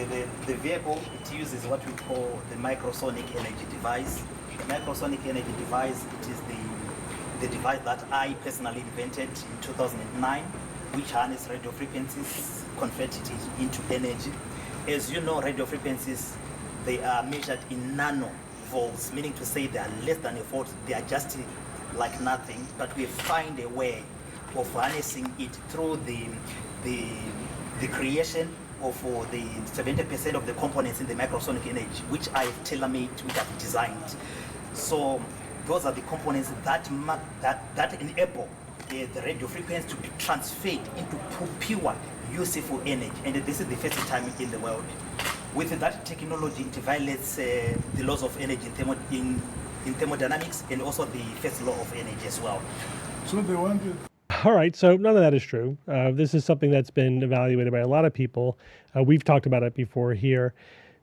the vehicle, it uses what we call the microsonic energy device. The microsonic energy device, it is the device that I personally invented in 2009, which harness radio frequencies, converted it into energy. As you know, radio frequencies, they are measured in nanovolts, meaning to say they are less than a volt. They are just like nothing, but we find a way of harnessing it through the creation of the 70% of the components in the microsonic energy, which I've tailor-made, which I've designed. So those are the components that enable the radio frequency to be transferred into pure, useful energy. And this is the first time in the world. With that technology, it violates the laws of energy in thermodynamics, and also the first law of energy as well. So they wanted. All right, so none of that is true. This is something that's been evaluated by a lot of people. We've talked about it before here.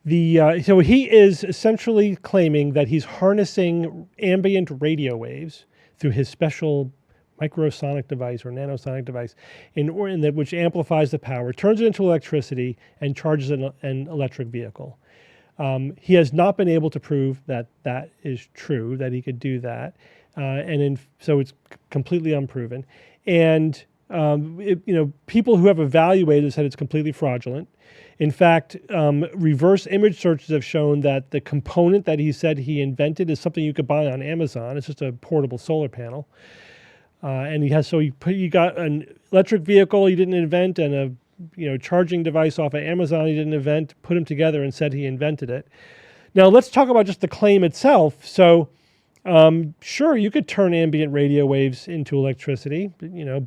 So he is essentially claiming that he's harnessing ambient radio waves through his special microsonic device or nanosonic device, which amplifies the power, turns it into electricity, and charges an electric vehicle. He has not been able to prove that that is true, that he could do that, so it's completely unproven. And people who have evaluated said it's completely fraudulent. In fact, reverse image searches have shown that the component that he said he invented is something you could buy on Amazon. It's just a portable solar panel. And he got an electric vehicle he didn't invent and a charging device off of Amazon he didn't invent, put them together and said he invented it. Now let's talk about just the claim itself. So sure, you could turn ambient radio waves into electricity,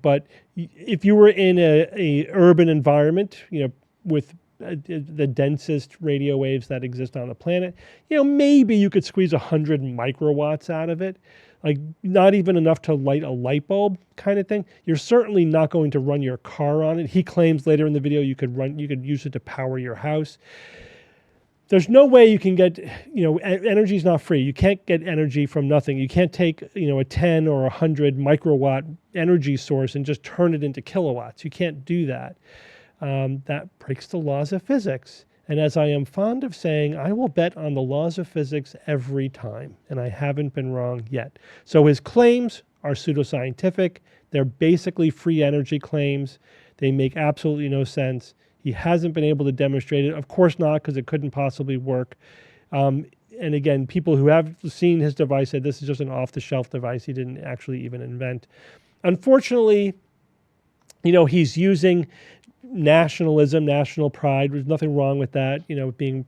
but if you were in a urban environment, with the densest radio waves that exist on the planet, maybe you could squeeze 100 microwatts out of it, like not even enough to light a light bulb kind of thing. You're certainly not going to run your car on it. He claims later in the video you could use it to power your house. There's no way you can get, energy is not free. You can't get energy from nothing. You can't take, a 10 or 100 microwatt energy source and just turn it into kilowatts. You can't do that. That breaks the laws of physics. And as I am fond of saying, I will bet on the laws of physics every time, and I haven't been wrong yet. So his claims are pseudoscientific. They're basically free energy claims. They make absolutely no sense. He hasn't been able to demonstrate it. Of course not, because it couldn't possibly work. And again, people who have seen his device said this is just an off-the-shelf device he didn't actually even invent. Unfortunately, he's using nationalism, national pride. There's nothing wrong with that, being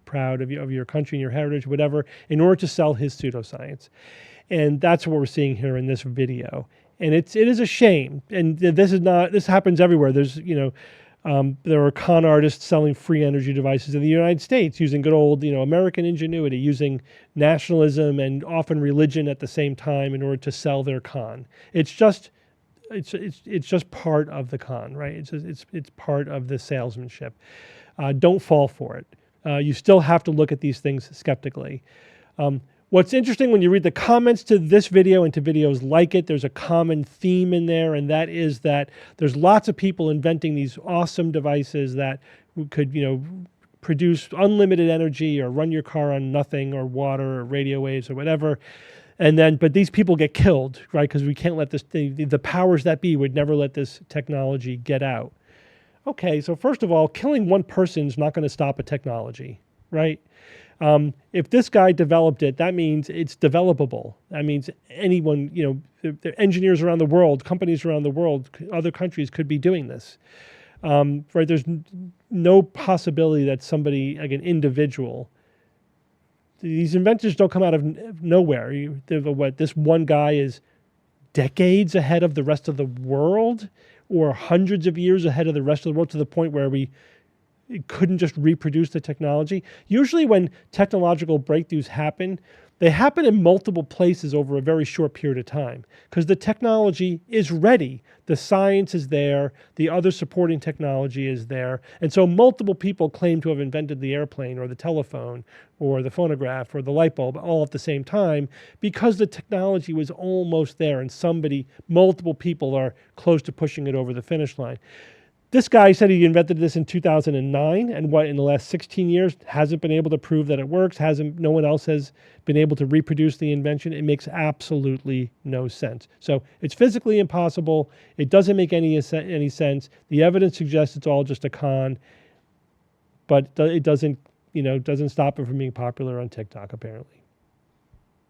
proud of your country and your heritage, whatever, in order to sell his pseudoscience. And that's what we're seeing here in this video. And it is a shame. And this happens everywhere. There's, there are con artists selling free energy devices in the United States using good old, American ingenuity, using nationalism and often religion at the same time in order to sell their con. It's just part of the con, right? It's part of the salesmanship. Don't fall for it. You still have to look at these things skeptically. What's interesting when you read the comments to this video and to videos like it, there's a common theme in there, and that is that there's lots of people inventing these awesome devices that could, produce unlimited energy or run your car on nothing or water or radio waves or whatever. But these people get killed, right? Because we can't let the powers that be would never let this technology get out. Okay, so first of all, killing one person is not going to stop a technology, right? If this guy developed it, that means it's developable. That means anyone, the engineers around the world, companies around the world, other countries could be doing this. Right? There's no possibility that somebody, like an individual, these inventors don't come out of nowhere. This one guy is decades ahead of the rest of the world, or hundreds of years ahead of the rest of the world, to the point where we couldn't just reproduce the technology. Usually when technological breakthroughs happen, they happen in multiple places over a very short period of time because the technology is ready. The science is there. The other supporting technology is there. And so multiple people claim to have invented the airplane or the telephone or the phonograph or the light bulb all at the same time because the technology was almost there and multiple people are close to pushing it over the finish line. This guy said he invented this in 2009, and what in the last 16 years hasn't been able to prove that it works. No one else has been able to reproduce the invention. It makes absolutely no sense. So it's physically impossible. It doesn't make any sense. The evidence suggests it's all just a con, but it doesn't stop it from being popular on TikTok apparently.